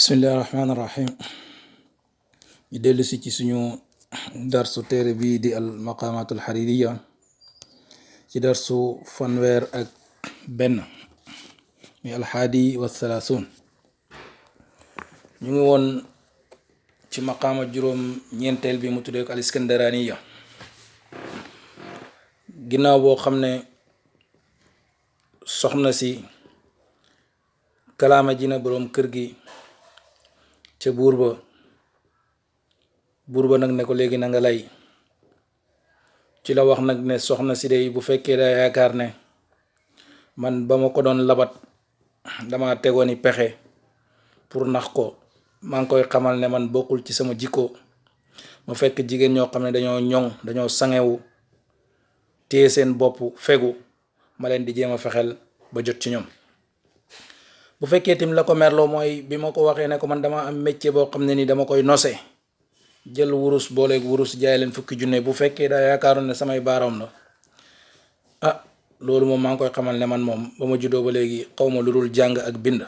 bismillahi rahmaani rahim ñu dellu si ci suñu darsu téere bii di al maqamatul xaririya ci darsu fanweer ak benn mi alxaadi wa thalaathuun ñu ngi woon ci maqaama juróom ñeenteel bi mu tuddee ko al iskandaraniya ginnaaw boo xam ne soxna si kalaama ji na boroom kër gi ca buur ba nag ne ko léegi na nga lay ci la wax nag ne soxna si day bu fekkee daa yaakaar ne man ba ma ko doon labat dama tegooni pexe pour nax ko maa ngi koy xamal ne man bokkul ci sama jikko ma fekk jigéen ñoo xam ne dañoo ñoŋ dañoo sangewu téye seen bopp fegu ma leen di jéem a fexel ba jot ci ñoom. bu fekkee tim la ko merloo mooy bi ma ko waxee ne ko man dama am métier boo xam ne ni dama koy nose jël wurus booleeg wurus jaay leen fukki junne bu fekkee daa yaakaaroon ne samay baaraam la loolu moom maa ngi koy xamal ne man moom ba ma juddoo ba léegi xaw ma lu dul jàng ak bind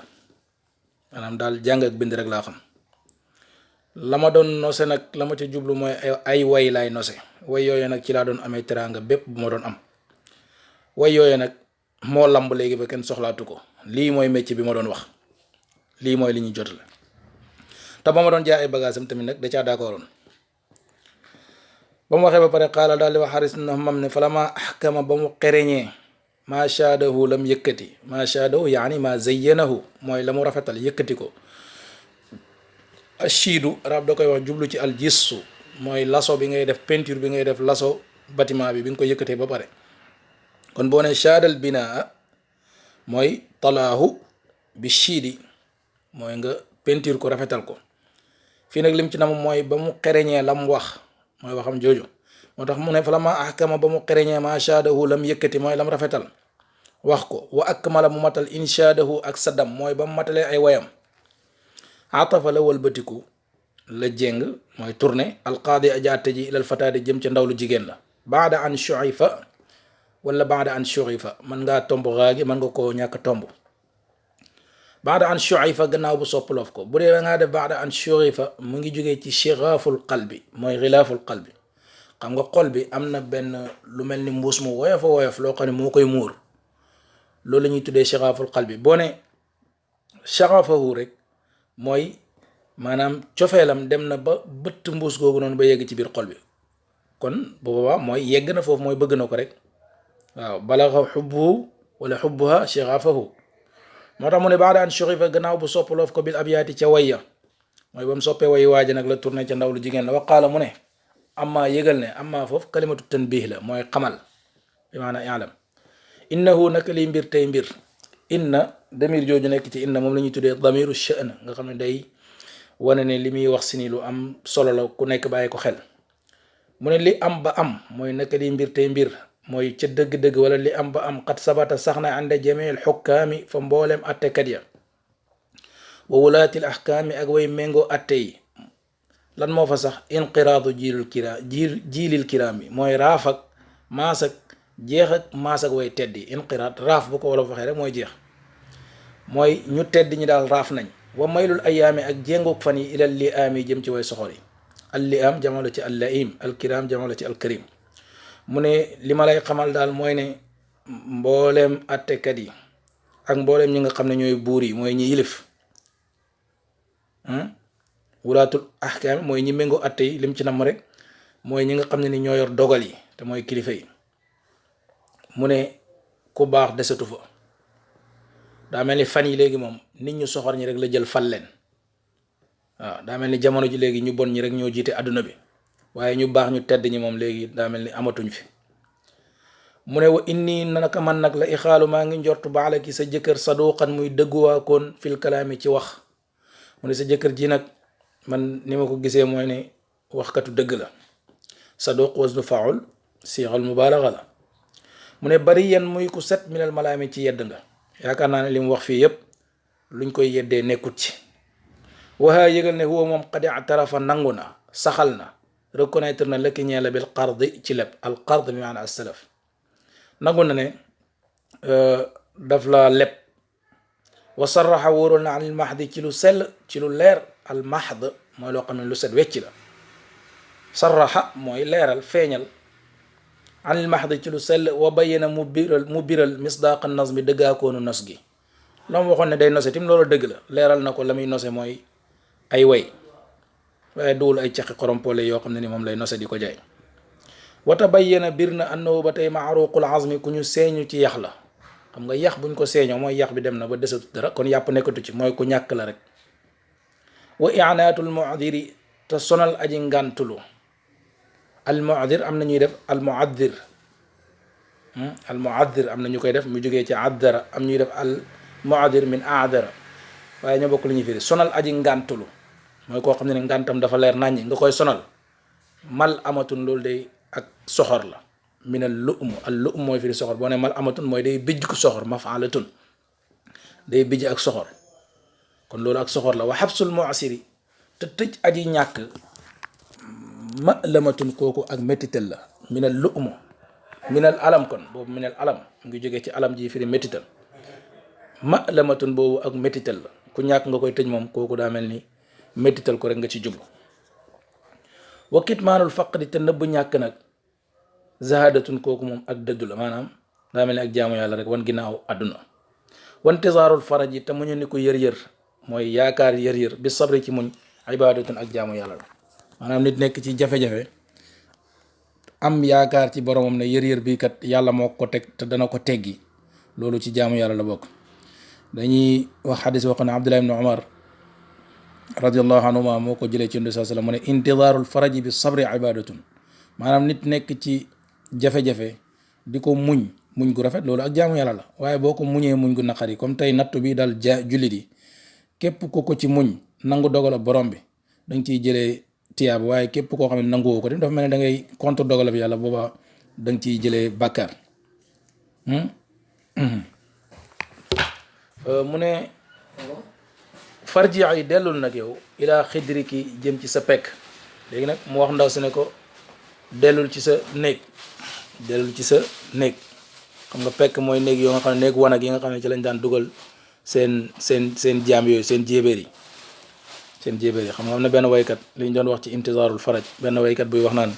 maanaam daal jàng ak bind rek laa xam. la ma doon nose nag la ma ca jublu mooy ay way laay nose way yooyu nag ci laa doon amee teraanga bépp bu ma doon am way yooyu nag moo lamb léegi ba kenn soxlaatu ko. lii mooy métier bi ma doon wax lii mooy li ñu jot la te ba ma doon jaay ay bagage am tamit nag da caa d'accordoon ba mu waxee ba pare xaala daal di wax xaris na mam ne fala ma axkama ba mu xereñee maa shaadahu lam yëkkati maa shaadahu yaani maa zayyanahu mooy la mu rafetal yëkkati ko ashiidu arab da koy wax jublu ci aljissu mooy laso bi ngay def peinture bi ngay def laso bâtiment bi nga ko yëkkatee ba pare kon boo ne shaadal binaa mooy talaahu bi shiidi mooy nga peinture ko rafetal ko fii nag lim ci nam mooy ba mu xereñee lam wax mooy waxam jooju moo tax mu ne fa la ma ahkama ba mu xereñee ma shaadahu lam yëkkati mooy lam rafetal wax ko wa akmala mu matal inshaadahu ak saddam mooy ba mu matalee ay wayam atafa la walbatiku la jéng mooy tourné alqaadi ajaate ji ilal fataadi jëm ca ndaw lu jigéen la baada an shuifa wala baada an shuifa mën ngaa tomb xaagi mën nga koo ñàkk tomb baada an shuifa gannaaw bu soppaloof ko bu dee da ngaa def baada an shuifa mu ngi jógee ci shiraaful qalbi mooy xilaaful qalbi xam nga xol bi am na benn lu mel ni mbuus mu woyof a woyof loo xam ne moo koy muur loolu la ñuy tuddee shiraaful qalbi boo ne sharafahu rek mooy maanaam cofeelam dem na ba bëtt mbuus googu noonu ba yegg ci biir xol bi kon bu boobaa mooy yegg na foofu mooy bëgg na ko rek waaw balaxa xubbuhu wala xubbuha shirafahu moo tax mu ne baada an shurifa gannaaw bu soppaloof ko bil abyaati ca wayya mooy ba mu soppee wayi waaja nag la tourné ca ndaw lu jigéen la waqaala mu ne amma yëgal ne amma foofu kalimatu tanbih la mooy xamal bi maana i'lam innahu naka liy mbir tey mbir inna damir jooju nekk ci inna moom la ñuy tuddee damiru sha'n nga xam ne day wane ne li muy wax si ni lu am solo la ku nekk bàyyi ko xel mu ne li am ba am mooy naka liy mbir tey mbir mooy ca dëgg-dëgg wala li am ba am xat sabata sax na ànda jameel xukkaami fa mboolem attekat ya wa wulaatil ahkaami ak way méngoo atte yi lan moo fa sax inqiraadu jiilil kiraam yi mooy raaf ak maas ak jeex ak maas ak way tedd yi inqiraad raaf bu ko wolof waxee rek mooy jeex mooy ñu tedd ñi daal raaf nañ wa maylul ayaami ak jéngoog fan yi ilal li aam yi jëm ci way soxor yi al li am jamalo ci al laim al kiraam jamalo ci al karim mu ne li ma lay xamal daal mooy ne mbooleem attekat yi ak mbooleem ñi nga xam ne ñooy buur yi mooy ñi yilif wulaatul ahkaam mooy ñi méngoo atte yi lim ci nam rek mooy ñi nga xam ne ni ñoo yor dogal yi te mooy kilifa yi mu ne ku baax desatu fa daa mel ni fan yi léegi moom nit ñu soxor ñi rek la jël fal leen waaw daa mel ni jamono ji léegi ñu bon ñi rek ñoo jiite àdduna bi waaye ñu baax ñu tedd ñi moom léegi daa mel ni amatuñ fi mu ne wa inni naka man nag la ixaalu maa ngi njortu baala ki sa jëkkër saduqan muy dëgguwaakoon fil kalaami ci wax mu ne sa jëkkër ji nag man ni ma ko gisee mooy ne waxkatu dëgg la saduq wasnu faul siixal mubaalaga la mu ne bari yan muy ku set minal malaami ci yedd nga yaakaar naa ne li mu wax fii yépp luñ koy yeddee nekkut ci waxaa yëgal ne huwa moom qad i'tarafa nangu na saxal na reconnaître na lëkki ñeela bil qardi ci leb al qard bi maana as-salaf nangu na ne daf la leb wa sarraxa wóoral na anil mahdi ci lu sell ci lu leer al mahd mooy loo xam ne lu set wecc la sarraxa mooy leeral feeñal anil mahdi ci lu sell wa bayyana mu biral misdaaq nazmi dëggaakoonu nos gi la mu waxoon ne day nose tim loolu dëgg la leeral na ko la muy nose mooy ay way waaye duwul ay caqi xorompole yoo xam ne ni moom lay nose di ko jaay wata bayyana bir na annahu ba tey maaruqul azmi ku ñu seeñu ci yax la xam nga yax buñ ko seeñoo mooy yax bi dem na ba desatu dara kon yàpp nekkatu ci mooy ku ñàkk la rek wa i'naatul mu'diri te sonal aji ngàntulu al mu'dir am na ñuy def al mu'addir am na ñu koy def mu jógee ci addara am ñuy def al mu'dir min aadara waaye ñoo bokk lu ñuy firi sonal aji ngàntulu mooy koo xam ne ngàntam dafa leer naññi nga koy sonal mal amatun loolu day ak soxor la min al lu'um mooy firi soxor boo ne mal amatun mooy day bijj ko soxor maf'alatun day bijj ak soxor kon loolu ak soxor la wa xabsul mu'siri te tëj aji ñàkk ma'lamatun kooku ak métital la min al lu'um min al alam kon boobu min al alam mu ngi jógee ci alam ji firi métital ma'lamatun boobu ak métital la ku ñàkk nga koy tëj moom kooku daa mel ni métital ko rek nga ci jublu wa kitmaanul faqri te nëbb ñàkk nag zahadatun kooku moom ak dëddu la maanaam daa mel ni ak jaamu yàlla rek wan ginnaaw àdduna wantizaarul faraj yi te muñu ni ko yër-yër mooy yaakaar yër-yër bi sabri ci muñ ibadatun ak jaamu yàlla la maanaam nit nekk ci jafe-jafe am yaakaar ci boromam ne yër-yër bii kat yàlla moo ko teg te dana ko teggi loolu ci jaamu yàlla la bokk dañuy wax xadis wax ne Abdullah ibn Umar radiallahu anhuma moo ko jëlee ci Nabi sallallahu alayhi wasallam mu ne intidaarul faraji bi sabri ibadatun maanaam nit nekk ci jafe-jafe di ko muñ gu rafet loolu ak jaamu yàlla la waaye boo ko muñee muñ gu naqari comme tey nattu bi daal jullit yi képp ku ko ci muñ nangu dogal borom bi da nga ciy jëlee tiyaaba waaye képp koo xam ne nanguwoo ko dem dafa mel ne da ngay contre dogal bi yàlla boobaa da nga ciy jëlee bàkkaar mu ne farji yi dellul nag yow ilaa xidriki jëm ci sa pekk léegi nag mu wax ndaw si ne ko dellul ci sa néeg xam nga pekk mooy néeg yoo nga xam ne néeg wanag yi nga xam ne ci lañ daan dugal seen jaam yooyu seen jéebéer yi xam nga am na benn waykat li ñu doon wax ci intizaarul faraj benn waykat buy wax naan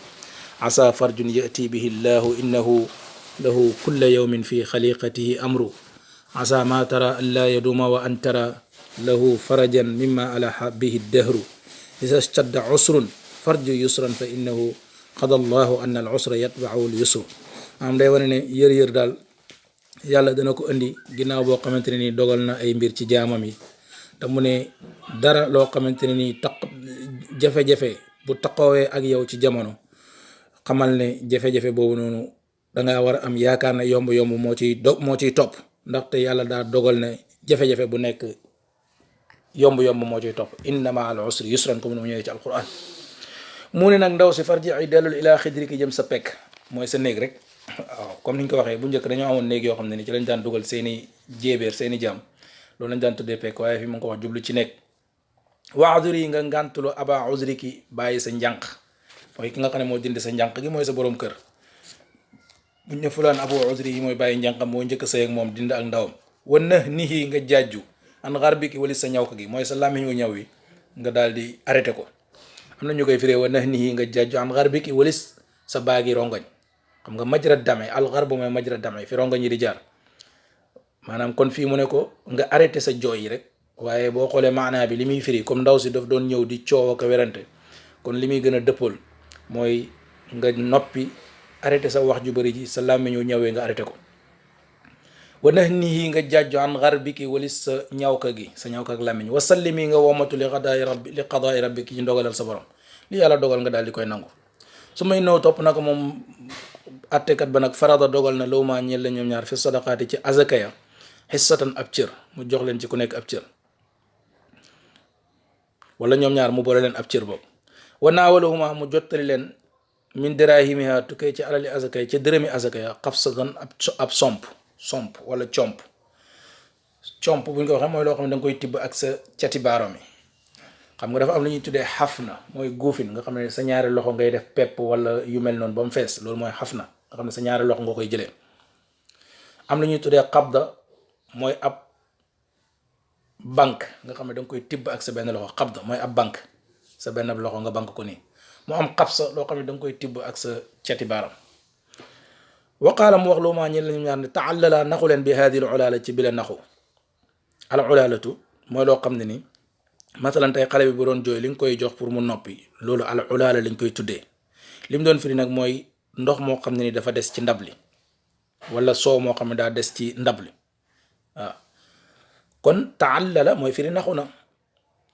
asa farjun yati bihi llahu innahu lahu kulla yawmin fi xaliqatihi amru asa ma tara an laa yaduma wa an tara lahu farajan mimma alaha bihi dahru isa stadda usrun farju yusran fa innahu qada allahu anna al usra yatba'u al yusru am day wane ne yër daal yàlla dana ko indi ginnaaw boo xamante ne nii dogal na ay mbir ci jaamam yi te mu ne dara loo xamante ne nii jafe-jafe bu taxawee ak yow ci jamono xamal ne jafe-jafe boobu noonu dangaa war a am yaakaar ne yomb-yomb moo ciy topp ndaxte yàlla daa dogal ne jafe-jafe bu nekk yomb-yomb moo ciy topp inna ma al usri yusran comme nu mu ñëwee ci alquran mu ne nag ndaw si farji ay dellul ilaa xidriki jëm sa pekk mooy sa néeg rek waaw comme ni ñu ko waxee bu njëkk dañoo amoon néeg yoo xam ne ni ci lañ daan dugal seeni jéebéer seeni jaam loolu lañ daan tuddee pekk waaye fi mu ngi ko wax jublu ci nekk waaduri yi nga ngàntulu aba usriki bàyyi sa njànq mooy ki nga xam ne moo dindi sa njànq gi mooy sa borom kër buñ ne fulaan abu usri yi mooy bàyyi njànqam moo njëkk sëy ak moom dind ak ndawam wan na nihi nga jaaju an xarbiki walis sa ñaw ko gi mooy sa làmmiñ wu ñaw wi nga daal di arrêté ko am na ñu koy firee wa nax nihi nga jaaju an xarbiki walis sa baagi rongoñ xam nga majra dame al xarbu mooy majra dame fi rongoñ yi di jaar maanaam kon fii mu ne ko nga arrêté sa jooy yi rek waaye boo xoolee maanaa bi li muy firi comme ndaw si daf doon ñëw di coow ak werante kon li muy gën a dëppool mooy nga noppi arrêté sa wax ju bëri ji sa làmmiñ wu ñëwee nga arrêté ko wa nax nihi nga jaaju an xarbiki walis sa ñawka gi sa ñawka ak làmmiñ wa sallimi nga womatu li qadaai rabbiki ci ndogalal sa borom li yàlla dogal nga daal di koy nangu su may naw topp na ko moom attekat ba nag farada dogal na law maa ñeel la ñoom ñaar fi sadaqaati ci azaka ya xissatan ab cër mu jox leen ci ku nekk ab cër wala ñoom ñaar mu boole leen ab cër boobu wa naawalahuma mu jottali leen min dirahimiha tukkee ci alali azaka ya ci dërëmi azaka ya xabsatan ab somp wala comp bu ñu ko waxee mooy loo xam ne da nga koy tibb ak sa cati baaroom yi xam nga dafa am lu ñuy tuddee xafna mooy guufin nga xam ne sa ñaari loxo ngay def pepp wala yu mel noonu ba mu fees loolu mooy xafna nga xam ne sa ñaari loxo nga koy jëlee am lu ñuy tuddee qabda mooy ab banque nga xam ne da nga koy tibb ak sa benn loxo. xabda mooy ab banque sa benn loxo nga banque ko nii. mu am xabsa loo xam ne da nga koy tibb ak sa cati baaram. waqaala mu wax lu maa ñi lañu ñaar ne taallala naxu leen bi haadi al ulaala ci bi la naxu. al ulaalatu mooy loo xam ne ni masalan tey xale bi bu doon jooy li nga koy jox pour mu noppi loolu al ulaala lañ koy tuddee. li mu doon firi nag mooy ndox moo xam ne ni dafa des ci ndab li wala soow moo xam ne daa des ci ndab li waaw. kon taallala mooy firi naxu na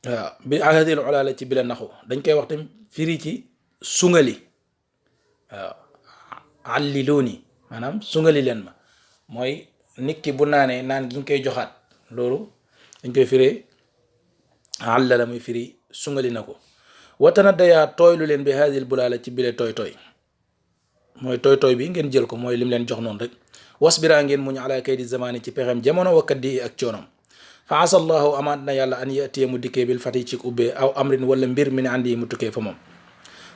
waaw bi haadi al ulaala ci bi la naxu dañ koy wax tam firi ci sungali waaw. alliluuni maanaam sungali leen ma mooy nit ki bu naanee naan gi ñu koy joxaat loolu dañ koy firee àllala muy firi sungali na ko. watana dayaa tooylu leen bi haadil bulaala ci bile tooy tooy mooy tooy tooy bi ngeen jël ko mooy lim leen jox noonu rek. wasbiraa ngeen muñ ala kaydi zamaani ci pexem jamono wakkat di ak coonom. fa asa allahu amaat na yàlla an yatiya mu dikkee bil fati ci ubbee aw amrin wala mbir min andi mu tukkee fa moom.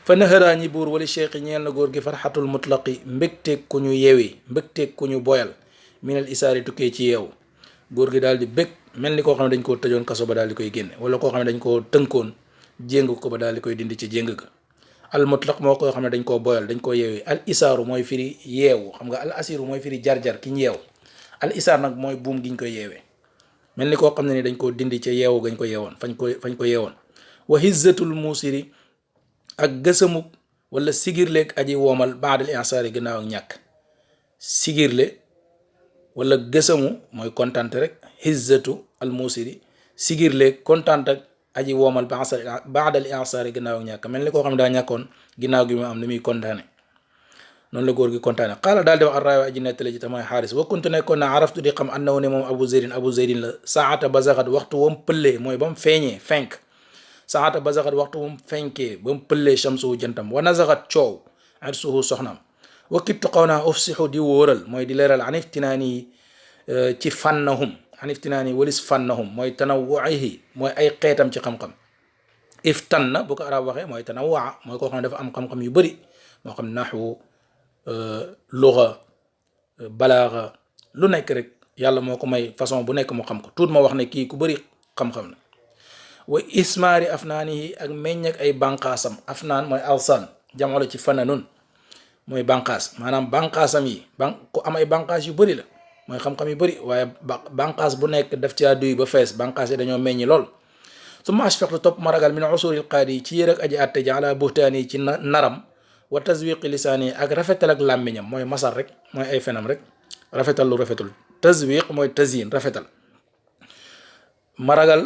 fa naxaraa ñi buur wala cheikh ñeel na góor gi farxatul mutlaqi mbégteeg ku ñu yewi mbégteeg ku ñu boyal minal isaari tukkee ci yeewu. góor gi daal di bég mel ni koo xam ne dañ koo tëjoon kaso ba daal di koy génne wala koo xam ne dañ koo tënkoon jéng ko ba daal di koy dindi ci jéng ga. al mutlaq moo koo xam ne dañ koo boyal dañ koo yeewi. al isaaru mooy firi yeewu xam nga al asiru mooy firi jar-jar ki ñu yeew. al isaar nag mooy buum gi ñu koy yeewee mel ni koo xam ne ni dañ koo dindi ca yeewu gañ ko yeewoon fañ ko yeewoon. wa hizzatul muusiri ak gësamuk wala sigirleeg aji woomal baadal insaari gannaaw ak ñàkk. sigirle wala gësamu mooy kontante rek. hizzatu al muusiri sigirleeg kontante ak aji woomal baadal insaari gannaaw ak ñàkk mel ni koo xam ne daa ñàkkoon ginnaaw gi mu am ni muy kontaane noonu la góor gi kontaane. qaala daal di wax arraawi aji nettale ji tamay xaaris wa kuntu nekkoon na araftu di xam annahu ne moom abu zeydin la saata bazaxat waxtu wam pëllee mooy ba mu feeñee fenk. saata bazaxat waxtu wam fenkee ba mu pëllee shamsuhu jantam. wa nazaxat coow irsuhu soxnaam. wa kittu xaw naa ufsixu di wóoral mooy di leeral aniftinaani ci fànnahum aniftinaani walis fànnahum mooy tanawuihi mooy ay xeetam ci xam-xam. iftanna bu ko arab waxee mooy tanawaa mooy koo xam ne dafa am xam-xam yu bëri moo xam naxwu luga balaaga lu nekk rek yàlla moo ko may façon bu nekk mu xam ko tuut ma wax ne kii ku bëri xam-xam la. wa ismaari afnaanihi ak meññ ak ay bànqaasam afnaan mooy alsan jamono ci fananun mooy bànqaas maanaam bànqaasam yi ku am ay bànqaas yu bëri la mooy xam-xam yu bëri waaye bànqaas bu nekk daf ci duy ba fees bànqaas yi dañoo meññi lool. su ma ashfaqtu topp ma ragal min usuril qaadi yi ci yër ak aji atte ji ala buhtaani yi ci naram wa tazwiqi lisaani yi ak rafetal ak làmmiñam mooy masar rek mooy ay fenam rek rafetal lu rafetul. tazwiq mooy tazyin rafetal. ma ragal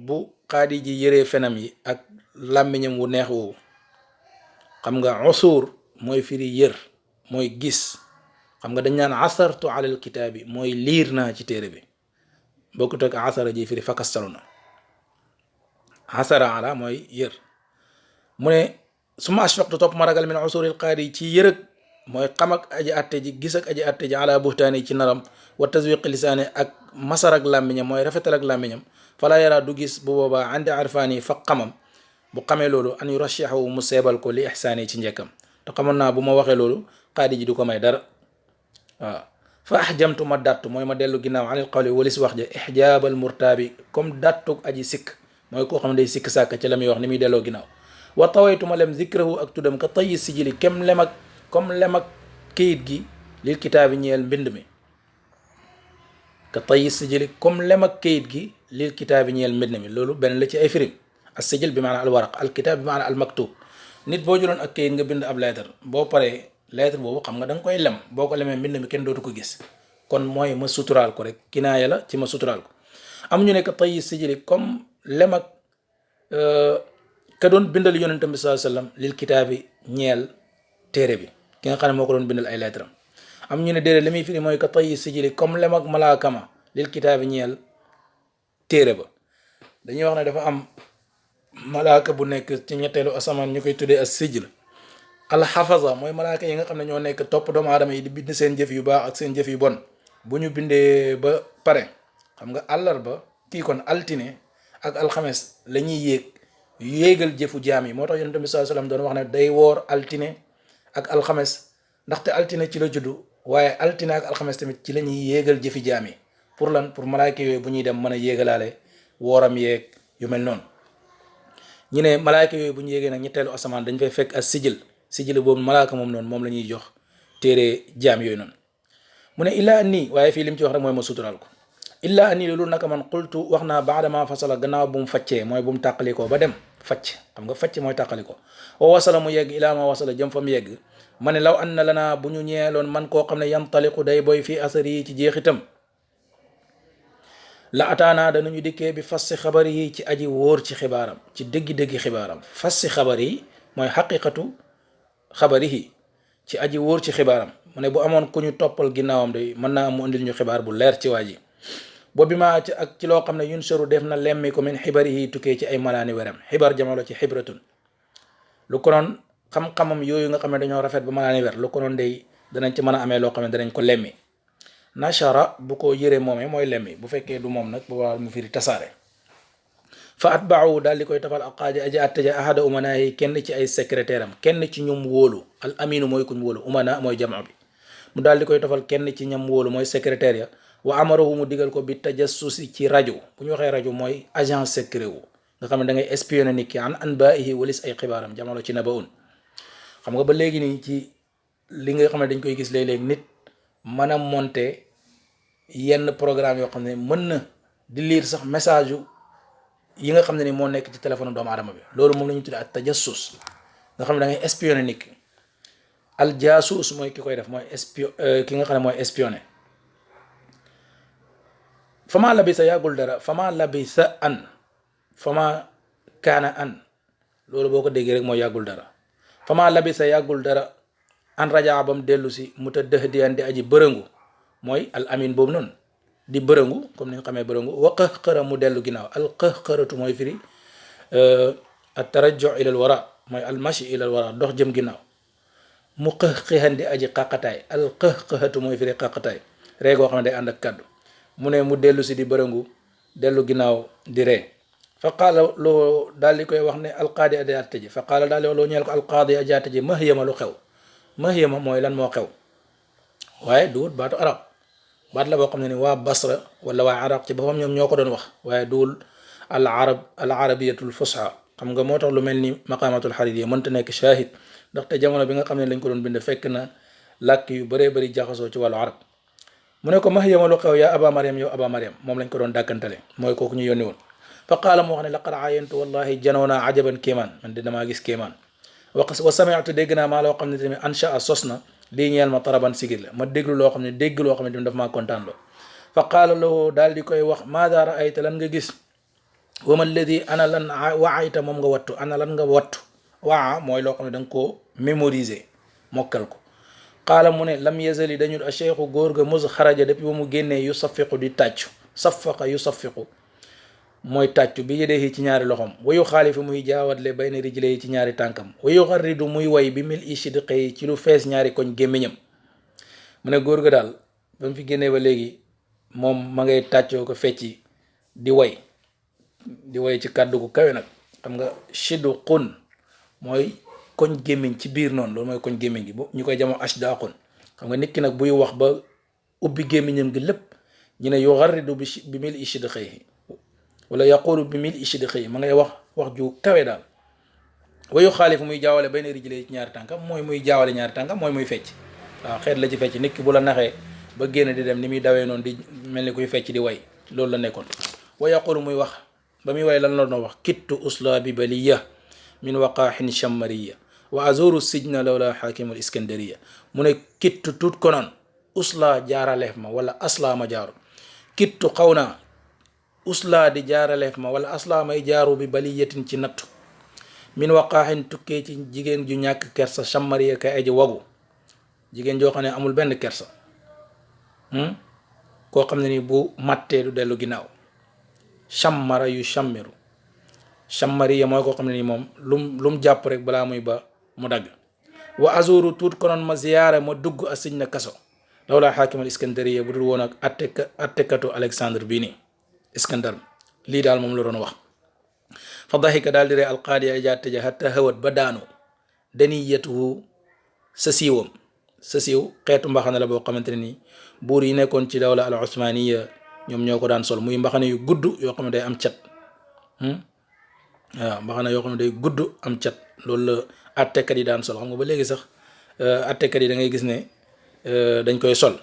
bu qaadi ji yëree fenam yi ak làmmiñam wu neex woowu xam nga usur mooy firi yër mooy gis xam nga dañ naan asartu alal kitaabi mooy liir naa ci téere bi bokkut ak asara ji firi fakastalu na. asara ala mooy yër. mu ne su ma ashfaqtu topp ma ragal min usuril qaadi ci yërëg mooy xam ak aji atte ji gis ak aji atte ji ala buhtaani ci naram wa tazwiqi lisaani ak masar ak làmmiñam mooy rafetal ak làmmiñam. fala yara du gis bu boobaa andi arfaani fa xamam bu xamee loolu an yurashihu mu seebal ko li ihsaani ci njëkkam te xamoon naa bu ma waxee loolu qaadi ji du ko may dara waaw. fa ahjamtu ma dattu mooy ma dellu ginnaaw anil qawli walis wax ja ihjaabal murtaabi comme dattug aji sikk mooy koo xam ne day sikk sàkk ci la muy wax ni muy delloo ginnaaw. wa tawaytu ma lem zikrahu ak tuddam ka tayyi sijili kem lem ak comme lem ak kayit gi lil kitaabi ñeel mbind mi ka tayyi sijili comme lem ak kayit gi lil kitaabi ñeel mbind mi loolu benn la ci ay firim as sijil bi maanaam al waraq al kitaab bi maanaam al maktub nit boo jëloon ak kayit nga bind ab lettre boo paree lettre boobu xam nga da nga koy lem boo ko lemee mbind mi kenn dootu ko gis kon mooy ma suturaal ko rek kinaaya la ci ma suturaal ko. am ñu ne ka tayyi sijili comme lem ak ka doon bindal yonentam bi sallallahu alayhi wasallam lil kitaabi ñeel téere bi ki nga xam ne moo ko doon bindal ay lettre am ñu ne déedéet li muy firi mooy ka tayyi sijili comme lem ak malaakama lil kitaabi ñeel téere ba. dañuy wax ne dafa am malaaka bu nekk ci ñetteelu asamaan ñu koy tuddee as sijil alxafaza mooy malaaka yi nga xam ne ñoo nekk topp doomu aadama yi di bind seen jëf yu baax ak seen jëf yu bon bu ñu bindee ba pare xam nga àllarba kii kon altine ak alxames la ñuy yéegal jëfu jaam yi moo tax yonent bi sallallahu alayhi wasallam doon wax ne day woor altine ak alxames ndaxte altine ci la juddu waaye altine ak alxames tamit ci la ñuy yéegal jëfi jaam yi pour lan pour malaaka yooyu bu ñuy dem mën a yéegalaale wooram yeeg yu mel noonu. ñu ne malaaka yooyu bu ñu yéegee nag ñetteelu asamaan dañ fay fekk as sijil boobu malaaka moom noonu moom la ñuy jox téere jaam yooyu noonu. mu ne illaa an nii waaye fii li mu ci wax rek mooy ma suturaal ko. illaa an nii loolu naka man qultu wax naa baadama fasala gannaaw bu mu faccee mooy bu mu tàqalikoo ba dem facc xam nga facc mooy tàqalikoo wa wasala mu yegg ilaa ma wasala jëm fa mu yegg ma ne law an na lanaa bu ñu ñeeloon man koo xam ne yantaliqu day boy fii asari yi ci jeexitam la ataanaa danañu dikkee bi fassi xabar yi ci aji wóor ci xibaaram ci dëggi-dëggi xibaaram fassi xabar yi mooy xaqiqatu xabarihi ci aji wóor ci xibaaram mu ne bu amoon ku ñu toppal ginnaawam de mën naa mu indil ñu xibaar bu leer ci waa ji boobu ma ci ak ci loo xam ne yun sëru def na lemmi ko min xibarihi tukkee ci ay malaani weram xibaar jamono ci xibratun lu ko noon xam-xamam yooyu nga xam ne dañoo rafet ba malaani wer lu ko noon day danañ ci mën a amee loo xam ne danañ ko lemmi nashara bu ko yëree moomee mooy lemmi bu fekkee du moom nag bu waa mu firi tasaare fa atbaahu daal di koy tafal aqaadi aji attaja ahada umana yi kenn ci ay secrétaire am kenn ci ñum wóolu al aminu mooy kuñ wóolu umana mooy jamaa bi mu daal di koy tafal kenn ci ñam wóolu mooy secrétaire ya wa amarahu mu digal ko bi tajassusi ci rajo bu ñu waxee rajo mooy agent secret wu nga xam ne da ngay espionné nit ki an anbaihi walis ay xibaaram jamono ci nabaun xam nga ba léegi nii ci li nga xam ne dañ koy gis léeg-léeg nit mën a monter yenn programme yoo xam ne mën na di lire sax message yi nga xam ne ni moo nekk ci téléphone doomu aadama bi loolu moom la ñu tuddee ak tajassus nga xam ne da ngay espionné nit ki al jaasuus mooy ki koy def mooy ki nga xam ne mooy espionné fama labisa yàggul dara fama labisa an fama kaana an loolu boo ko déggee rek mooy yàggul dara fama labisa yàggul dara an rajaa bam dellu si mu ta dëx di andi aji bërëngu mooy al amin boobu noonu di bërëngu comme ni nga xamee bërëngu wa qëxqëra mu dellu ginnaaw al qëxqëratu mooy firi al tarajju ilal wara mooy al mashi ilal wara dox jëm ginnaaw mu qëxqëhandi aji qaqataay al qëxqëhatu mooy firi qaqataay ree goo xam ne day ànd ak kàddu mu ne mu dellu si di bërëngu dellu ginnaaw di ree fa qaala loo daal di koy wax ne alqaadi aji atte ji fa qaala daal di wax loo ñeel ko alqaadi aji atte ji mahyama lu xew mahyama mooy lan moo xew waaye duwul baatu arab baat la boo xam ne ni waa basra wala waa arab ci boppam ñoom ñoo ko doon wax waaye duwul al arabiyatul fusha xam nga moo tax lu mel ni maqamatul xariri mënta nekk shahid ndaxte jamono bi nga xam ne lañ ko doon bind fekk na làkk yu bëree bëri jaxasoo ci wàllu arab mu ne ko mahyama lu xew yaa aba mariam yow aba mariam moom lañ ko doon dàkkantale mooy kooku ñu yónni woon fa qaala mu wax ne laqad aayantu wallahi janoo naa ajaban kéemaan man de damaa gis kéemaan wa sami'tu dégg naa maa loo xam ne tamit ansha a sos na lii ñeel ma taraban sigir la ma déglu loo xam ne dégg loo xam ne tamit daf maa kontaan loo fa qaala lahu daal di koy wax maada raayta lan nga gis wa ma alladi ana lan waayta moom nga wattu ana lan nga wattu waa mooy loo xam ne da nga koo mémoriser mokkal ko qaala mu ne lam yazali dañu a cheikhu góor ga mus xaraja depuis ba mu génnee yu safiqu di tàccu safaqa yu safiqu mooy tàccu bi yëdee ci ñaari loxom wayu xaalifi muy jaawatle bay na rijle yi ci ñaari tànkam wayu xarridu muy way bi mil ishidqe yi ci lu fees ñaari koñ gémmiñam mu ne góor ga daal ba mu fi génnee ba léegi moom ma ngay tàccoo ko fecci di way ci kàddu gu kawe nag xam nga shidqun mooy koñ gémmiñ ci biir noonu loolu mooy koñ gémmiñ gi bu ñu koy jamoo ashdaqun xam nga nit ki nag buy wax ba ubbi gémmiñam gi lépp ñu ne yu xarridu bi mil ishidqe yi wala yaqulu bi mil ishidqi ma ngay wax ju kawe daal wayu xaalifu muy jaawale bay na rijle ci ñaari tànkam mooy muy jaawale ñaari tànkam mooy muy fecc waaw xeet la ci fecc nit ki bu la naxee ba génn di dem ni muy dawee noonu di mel ni kuy fecc di way loolu la nekkoon wa yaqulu muy wax ba muy way lan la doon wax kittu usla bi baliya min waqaaxin chammariya wa azuru sijna lawla xaakimul iskandariya mu ne kittu tuut konoon usla jaaraleef ma wala asla ma jaaru kittu xaw naa uslaa di jaaraleef ma wala aslaa may jaaru bi baliyatin ci nattu min waqaaxin tukkee ci jigéen ju ñàkk kersa chammariya kay aji wagu jigéen joo xam ne amul benn kersa koo xam ne ni bu mattee du dellu ginnaaw chammara yu chammiru chammariya mooy koo xam ne ni moom lum jàpp rek balaa muy ba mu dagg wa azuru tuut konoon ma ziyaara ma dugg a siñ na kaso lawlaa xaakimal iskandariya bu dul woon ak attekatu Alexandre bii nii iskandar lii daal moom la doon wax fa daxika daal di ree alqaadi ay jatte ja hatta hawat ba daanu daniyatuhu sa siiwam sa siiw xeetu mbaxane la boo xamante ne nii buur yi nekkoon ci dawla al usmaniya ñoom ñoo ko daan sol muy mbaxane yu gudd yoo xam ne day am cat waaw mbaxana yoo xam ne day gudd am cat loolu la attekat yi daan sol xam nga ba léegi sax attekat yi da ngay gis ne dañ koy sol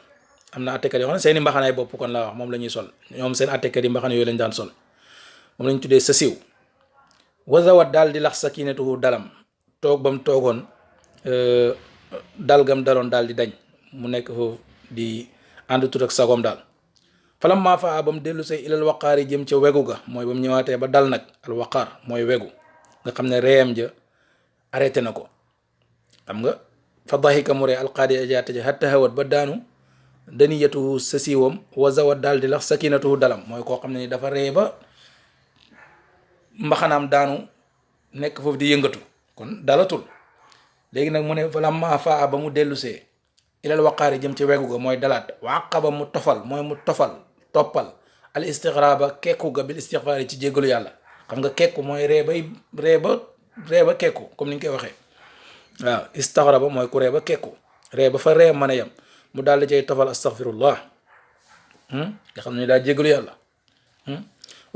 am na attekat yoo xam ne seeni mbaxanaay bopp kon laa wax moom la ñuy sol ñoom seen attekat yi mbaxana yooyu lañ daan sol moom lañ tuddee sa siw wazawat daal di lax sakinatuhu dalam toog ba mu toogoon dal gam daloon daal di dañ mu nekk foofu di ànd tut ak sagoom daal falam maa faa ba mu dellu say ilal waqaar yi jëm ca wegu ga mooy ba mu ñëwaatee ba dal nag al waqaar mooy wegu nga xam ne réyam ja arrêté na ko xam nga fa dahika mu ree alqaadi ajaata ja hatta hawat ba daanu daniyatuhu sa siiwam wa zawat daal di lax sakinatuhu dalam mooy koo xam ne ni dafa ree ba mbaxanaam daanu nekk foofu di yëngatu kon dalatul léegi nag mu ne falam maa faa ba mu dellusee ilal waqaar yi jëm ca wegu ga mooy dalaat wa aqaba mu tofal mooy mu toppal al istigraba kekku ga bil istigfaar yi ci jéggalu yàlla xam nga kekku mooy ree ba kekku comme ni ñu koy waxee waaw istagraba mooy ku ree ba kekku ree ba fa ree mën a yem mu daal di cay tofal astaghfirullah nga xam ne daa jéggalu yàlla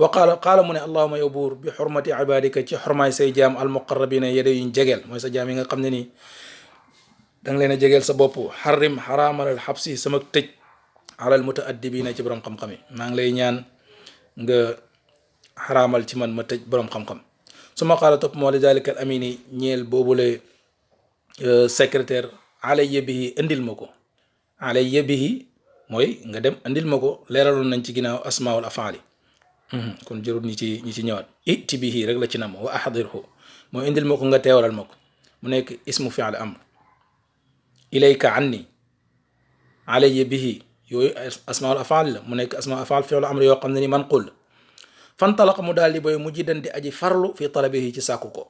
wa qaala mu ne allahuma yow buur bi xurmati ibadika ci xormaay say jaam almuqarrabina yede yuñ jegeel mooy sa jaam yi nga xam ne nii danga leen a jegeel sa bopp xarim xaraamalal xabsi sama tëj alal mutaaddibiina ci borom xam-xam yi maa ngi lay ñaan nga xaraamal ci man ma tëj borom xam-xam su ma qaala topp moo li dalika al amini ñeel boobule secrétaire alayya bihi indil ma ko alayya bihi mooy nga dem indil ma ko leeraloon nañ ci ginnaaw asmaul afaali kon jërul ñi ci ñëwaat iti bihi rek la ci nam wa ahdirhu mooy indil ma ko nga teewalal ma ko mu nekk ismu fi'l amr ilayka anni alayya bihi yooyu asmaul afaal la mu nekk asmaul afaal fi'l amr yoo xam ne ni manqul fantalaq mu daal di boy mu jiddan di aji farlu fi talabihi ci sàkku ko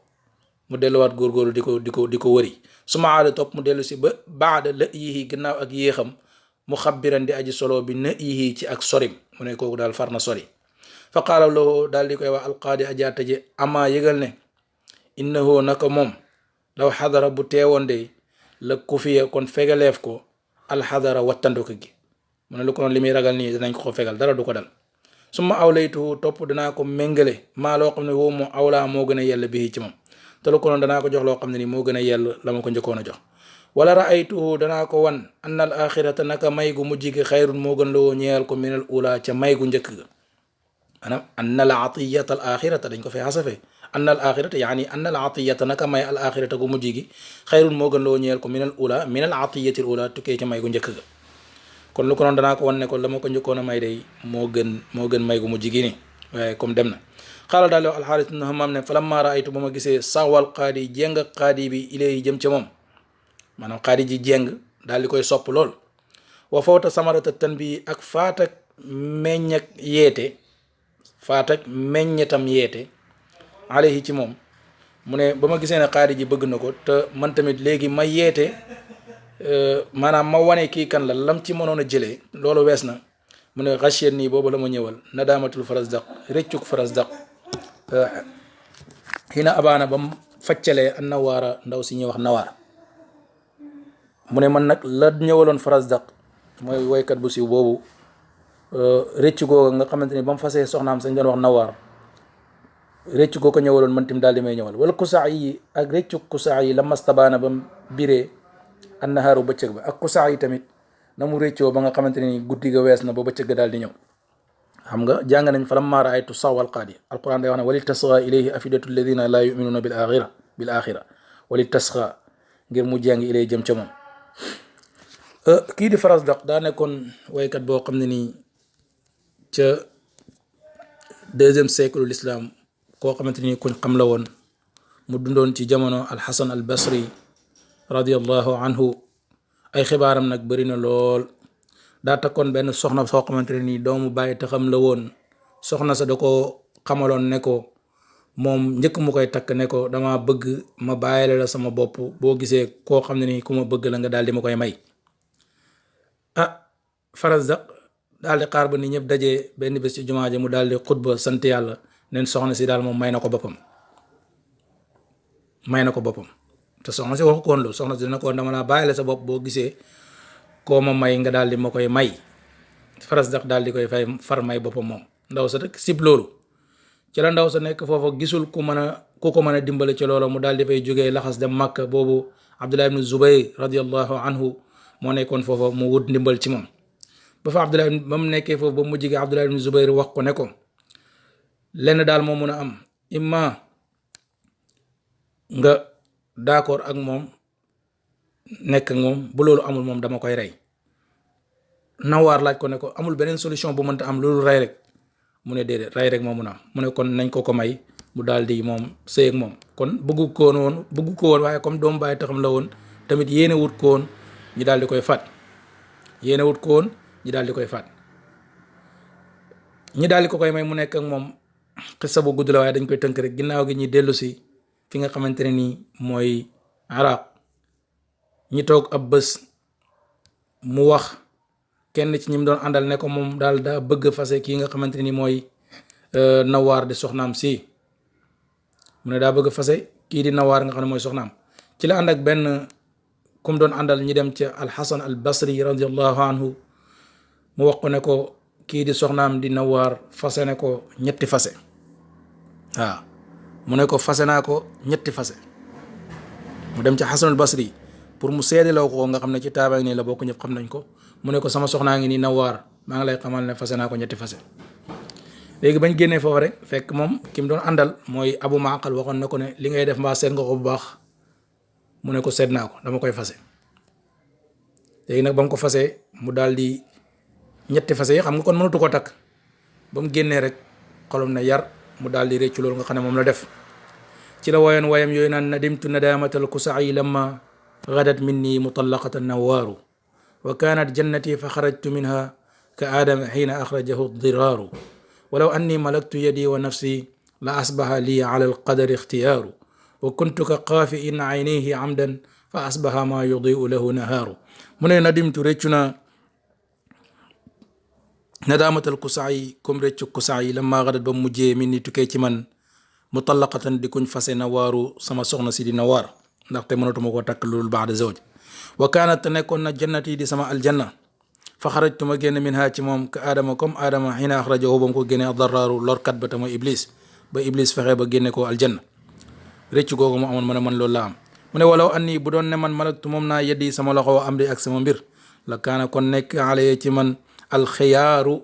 mu delluwaat góorgóorlu di ko wëri su ma aada topp mu dellu si ba baada la yihi gannaaw ak yéexam mu xabbiran di aji solo bi na yihi ci ak sorim mu ne kooku daal far na sori fa qaala lahu daal di koy wax alqaadi ajaata ji amaa yëgal ne innahu naka moom law xadara bu teewoon de la kufiya kon fegaleef ko alxadara wattanduko gi mu ne lu ko noon li muy ragal nii danañ ko fegal dara du ko dal su ma awlaytuhu topp danaa ko méngale maa loo xam ne woo moo awlaa moo gën a yell bii ci moom te lu ko noon danaa ko jox loo xam ne nii moo gën a yell la ma ko njëkkoon a jox wala raaytuhu danaa ko wan anna al axirata naka may gu mujj gi xayrun moo gën loo ñeel ko minal ula ca may gu njëkk ga maanaam anna al atiyata al axirata dañ ko fay xasafe anna al axirata yaani anna al atiyata naka may al axirata gu mujj gi xayrun moo gën loo ñeel ko minal ula minal atiyati al ula tukkee ca may gu njëkk ga kon lu ko noon danaa ko wan ne ko la ma ko njëkkoon a may day moo gën may gu mujj gi ni waaye comme dem na xaala daal wax alxaaris ibn Hammaam ne falamma raaytu ba ma gisee sawal qaadi jéng qaadi bi ilay jëm ca moom maanaam qaadi ji jéng daal di koy sopp lool wa fawta samarata tan bi ak faatak meññetam yeete alayhi ci moom mu ne ba ma gisee ne qaadi ji bëgg na ko te man tamit léegi ma yeete maanaam ma wane kii kan la lam ci mënoon a jëlee loolu wees na mu ne xachien nii boobu la ma ñëwal nadaamatul farasdaq réccuk farasdaq xina abaana ba mu faccalee an nawaara ndaw si ñuy wax nawaar mu ne man nag la ñëwaloon farasdaq mooy woykat bu siiw boobu réccu googa nga xamante ni ba mu fasee soxnaam sañ doon wax nawaar réccu goo ko ñëwaloon man tim daal di may ñëwal wala kusaa yi ak réccu kusaa yi la mastabaana ba mu biree annahaaru bëccëg ba ak kusaa yi tamit na mu réccoo ba nga xamante ni guddi ga wees na ba bëccëg ga daal di ñëw xam nga jàng nañ fa lammaa raaytu sawal qaadi alquran day wax ne wali tasxa ilayhi afidatu alladina laa yuminuuna bil axira wali tasxa ngir mu jàng ilay jëm ca moom kii di Farasdaq daa nekkoon waykat boo xam ne nii ca 2e siècle l'islam koo xamante ni kuñ xam la woon mu dundoon ci jamono alxasan al basri radiallahu anhu ay xibaaram nag bëri na lool daa takkoon benn soxna soo xamante ne nii doomu bàyyi taxam la woon soxna sa da ko xamaloon ne ko moom njëkk mu koy takk ne ko dama bëgg ma bàyyile la sama bopp boo gisee koo xam ne nii ku ma bëgg la nga daal di ma koy may Farasdaq daal di xaar ba ni ñëpp dajee benn bés ci jumaa ji mu daal di xutba sant yàlla neen soxna si daal moom may na ko boppam te soxna si waxu ko woon loolu soxna si dina ko dama laa bàyyile sa bopp boo gisee koo ma may nga daal di ma koy may Farasdaq daal di koy far may boppam moom ndaw sa rek sib loolu ci la ndaw sa nekk foofa gisul ku ko mën a dimbale ci loola mu daal di fay jógee laxas dem Makka. boobu Abdullah ibn Zubayr radiallahu anhu moo nekkoon foofa mu wut ndimbal ci moom. ba mu nekkee foofu ba mu jigee Abdullah ibn Zubayr wax ko ne ko lenn daal moo mun a am, imma nga d'accord ak moom nekk ak moom, bu loolu amul moom dama koy rey. Nawaar laaj ko ne ko amul beneen solution bu mënta am loolu rey rek, mu ne déedéet rey rek moo mun a am. mu ne kon nañ ko may mu daal di moom sëy ak moom. kon bëggu ko woon waaye comme doomu baay taxam la woon tamit yéene wut ko woon ñu daal di koy faat ñi daal di ko koy may mu nekk ak moom. xissa bu gudd la waaye dañ koy tënk rek. ginnaaw gi ñi dellu si fi nga xamante ne nii mooy Iraq. ñi toog ab bés mu wax kenn ci ñi mu doon àndal ne ko moom daal daa bëgg fase kii nga xamante ni mooy Nawaar di soxnaam si. mu ne daa bëgg fase kii di Nawaar nga xam ne mooy soxnaam. ci la ànd ak benn kum doon àndal ñi dem ca Alxasan al Basri radiallahu anhu mu wax ko ne ko kii di soxnaam di Nawaar fase ne ko ñetti fase. waaw mu ne ko fase naa ko ñetti fase. mu dem ca Xasan al Basri pour mu seedaloo ko nga xam ne ci taabaa nii la bokk, ñëpp xam nañ ko. mu ne ko sama soxnaa ngi nii Nawaar, maa ngi lay xamal ne fase naa ko ñetti fase. léegi bañ génnee foofu rek fekk moom ki mu doon àndal mooy Abu Maaqal waxoon na ko ne li ngay def mbaa seet nga ko bu baax. mu ne ko seet naa ko, dama koy fase. léegi nag ba mu ko fasee mu daal di ñetti fase yi xam nga kon mënatu ko takk. ba mu génnee rek xolom na yar mu daal di réccu loolu nga xam ne moom la def. ci la woyoon wayam yooyu naan nadimtu nadamatal kusa'i lamma gadat minni mutallaqatan nawaaru wa kanat jannati fa xarajtu minha ka aadama xiina axrajahu diraaru walaw anni malaktu yadi wa nafsi la asbaha li ala alqadari ixtiyaaru wa kuntu ka qaafi in aynayhi amdan fa asbaha ma yudiu lahu nahaaru. mu ne nadimtu réccu na nadamatal kusa'i comme réccu kusa'i lamma gadat ba mujjee min ni tukkee ci man mutallaqatan di kuñ fase Nawaaru sama soxna si di Nawaar, ndaxte mënatuma koo takk loolu baada zawj. wa kaanat nekkoon na jannati di sama aljanna fa xarajtu ma génn min haa ci moom ka aadama comme aadama xiina axrajahu ba mu ko génne adaraaru lorkat ba te mooy iblis ba iblis fexe ba génne ko aljanna. réccu googu mu amoon man loolu la am. mu ne walaw anni bu doon ne man malaktu moom naa yeddi sama loxo wa amri ak sama mbir la kaana kon nekk alayya ci man alxiyaaru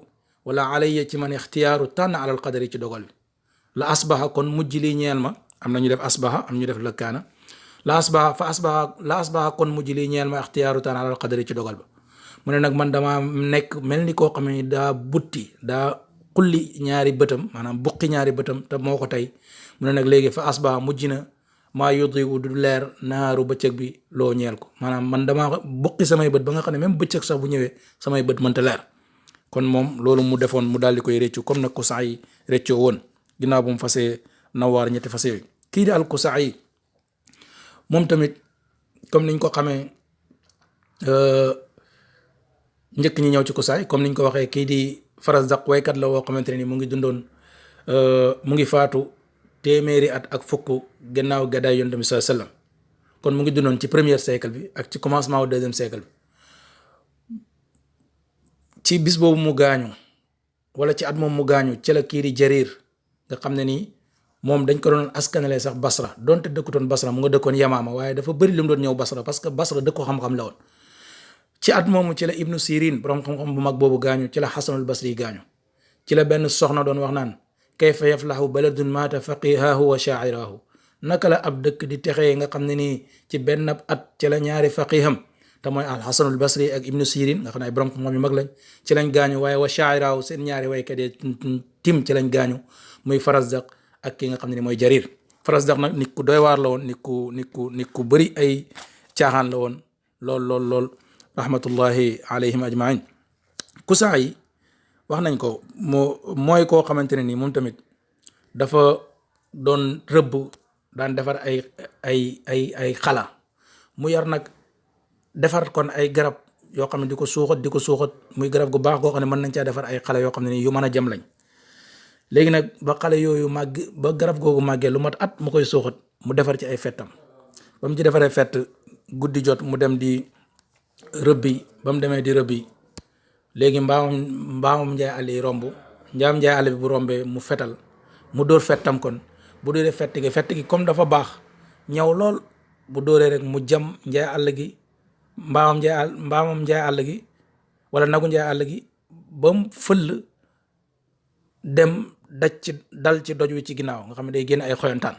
wala alayya ci man ixtiyaaru tànn alal qadari ci dogal bi. la asbaha kon mujj lii ñeel ma, am na ñu def asbaha am ñu def la kaana. la asbaha kon mujj lii ñeel ma ixtiyaaru tànn alal qadari ci dogal ba. mu ne nag man dama nekk mel ni koo xam ne daa butti daa xulli ñaari bëtam, maanaam buqi ñaari bëtam te moo ko tey. mu ne nag léegi fa asbaha mujj na maa yudi u du leer naaru bëccëg bi loo ñeel ko, maanaam man dama buqi samay bët ba nga xam ne même bëccëg sax bu ñëwee samay bët mënta leer. kon moom loolu mu defoon mu daal di koy réccu comme nag Kusaay réccoo woon ginnaaw bu mu fasee Nawaar ñetti fase yooyu. kii di al Kusaay moom tamit comme niñ ko xamee njëkk ñi ñëw ci Kusaay comme niñ ko waxee, kii di Farazdaq waykat la woo xamante ne ni mu ngi dundoon mu ngi faatu téeméeri at ak fukk gannaaw gàddaay Yonent bi sallallahu alayhi wasallam. kon mu ngi dundoon ci premier siècle bi ak ci commencement au deuxième siècle bi. ci bis boobu mu gaañu wala ci at moom mu gaañu ci la kii di Jarir nga xam ne nii moom dañ ko doon askanale sax Basra donte dëkkutoon Basra mu nga dëkkoon Yamaama, waaye dafa bëri lu mu doon ñëw Basra parce que Basra dëkku xam-xam la woon. ci at moomu ci la Ibnu Sirin borom xam-xam bu mag boobu gaañu, ci la Xasanul Basri gaañu. ci la benn soxna doon wax naan kayfa yaflahu baladun maata faqihaahu wa shaa'iraahu, naka la ab dëkk di texee nga xam ne nii ci benn at ci la ñaari faqiham te mooy al Xasanul Basri ak Ibnu Sirin nga xam ne ay borom xam-xam yu mag lañ ci lañ gaañu, waaye wa shaa'iraahu seen ñaari waykat yi tim ci lañ gaañu muy Farazdaq ak ki nga xam ne ni mooy Jarir. Farazdaq nag nit ku doy waar la woon, nit ku bëri ay caaxaan la woon lool rahmatullahi alayhim ajmain. Kusaay wax nañ ko mooy koo xamante ne nii moom tamit dafa doon rëbb, daan defar ay xala mu yar nag defar kon ay garab yoo xam ne di ko suuxat muy garab gu baax goo xam ne mën nañ caa defar ay xala yoo xam ne nii yu mën a jëm lañ. léegi nag ba xale yooyu màgg ba garab googu màggee lu mat at mu koy suuxat mu defar ci ay fettam. ba mu ci defaree fett guddi jot mu dem di rëbbi, ba mu demee di rëbbi léegi mbaamam njaay àll yi romb njaay àll bi bu rombee mu fetal mu dóor fettam kon bu dóoree fett gi comme dafa baax ñaw lool bu dóoree rek mu jam njaay àll gi mbaamam njaay àll gi wala nagu njaay àll gi ba mu fëll dem dal ci doj wi ci ginnaaw nga xam ne day génn ay xoyantaan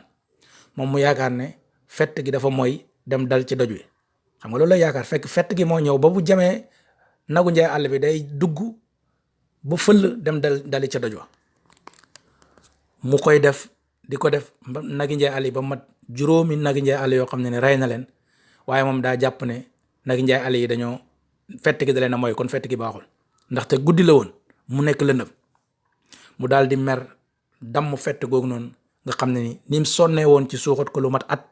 moom mu yaakaar ne fett gi dafa mooy dem dal ci doj wi xam nga loolu la yaakaar fekk fett gi moo ñëw ba bu jamee nagu njaay àll bi day dugg ba fëll dem dali ca doj wa mu koy def di ko def nagi njaay àll yi ba mat juróomi nagi njaay àll yoo xam ne rey na leen waaye moom daa jàpp ne nagi njaay àll yi dañoo fett gi da leen a mooy kon fett gi baaxul ndaxte guddi la woon mu nekk lëndëm mu daal di mer damm fett googu noonu nga xam ne ni mu sonnee woon ci suuxat ko lu mat at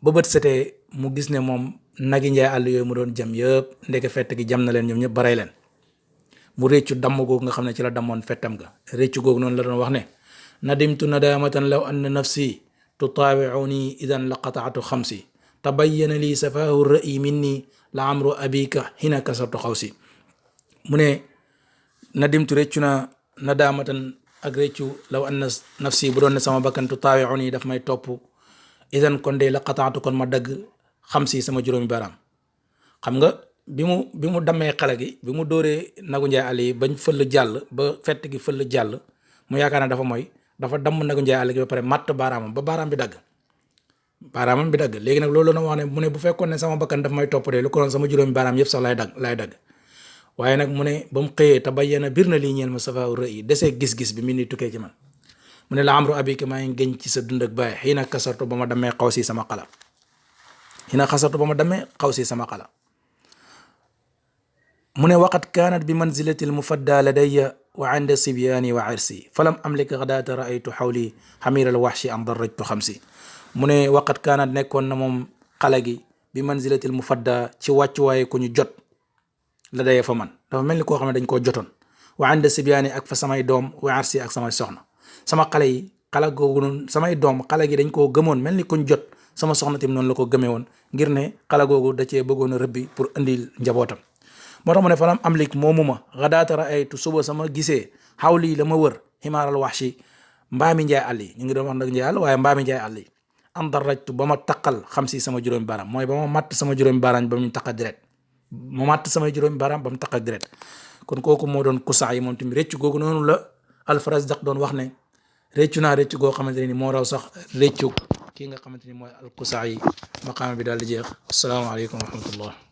ba bët setee mu gis ne moom nagi njaay àll yooyu mu doon jam yëpp ndeke fett gi jam na leen ñoom ñëpp ba rey leen mu réccu damm googu nga xam ne ci la dammoon fettam ga réccu googu noonu la doon wax ne nadimtu nadamatan law anna nafsi tutaawiuni idan la qataatu xamsi tabayyana lii safaahu ra'yi minni la amru abika hina kasartu xawsi mu ne nadimtu réccu na nadamatan ak réccu law anna nafsi bu doon ne sama bakkan tutaawiuni daf may topp idan kon de la qataatu kon ma dagg xamsi sama juróomi baaraam xam nga bi mu dammee xale gi bi mu dóoree nagu njaay àll yi bañ fëll jàll ba fett gi fëll jàll mu yaakaar ne dafa mooy dafa damm nagu njaay àll gi ba pare matt baaraamam ba baaraam bi dagg léegi nag loolu na wax ne mu ne bu fekkoon ne sama bakkan daf may topp de lu ko doon sama juróomi baaraam yëpp sax lay dagg waaye nag mu ne ba mu xëyee te bayyana bir na lii ñeel ma safaaw rëy yi desee gis-gis bi mi ni tukkee ci man mu ne la amru abika maa ngi gëñ ci sa dund ak baay xii na kasartu ba ma dammee xaw si sama xala mu ne waqat kaanat bi manzilati almufadda ladayya wa inda sibyaani wa irsi falam amlik gadaata raaytu xawli xamiral waxshi an darajtu xamsi mu ne waqat kaanat nekkoon na moom xale gi bi manzilati almufadda ci wàccuwaaye ku ñu jot ladayya fa man dafa mel ni koo xam ne dañ koo jotoon wa inda sibyaani ak fa samay doom wa irsi ak samay soxna sama xale googu noonu samay doom xale gi dañ koo gëmoon mel ni kuñ jot sama soxna tim noonu la ko gëmee woon ngir ne xale googu da cee bëggoon a rëbbi pour indil njabootam moo tax mu ne falam amlik moomu ma xadaata raaytu suba sama gisee xawlii la ma wër ximaaral waxshi mbaami njaay àll yi ñu ngi doon wax nag njaay àll waaye mbaami njaay àll yi an darajtu ba ma taqal xam si sama juróomi baaraam mooy ba ma matt sama juróomi baaraam ba mu taqal direct kon kooku moo doon kusaa yi moom tamit réccu googu noonu la Alfarazdak doon wax ne réccu naa réccu goo xamante ne ni moo raw sax réccu kii nga xamante ni mooy alkusaa yi maqaama bi daal di jeex asalaamaaleykum wa rahmatullah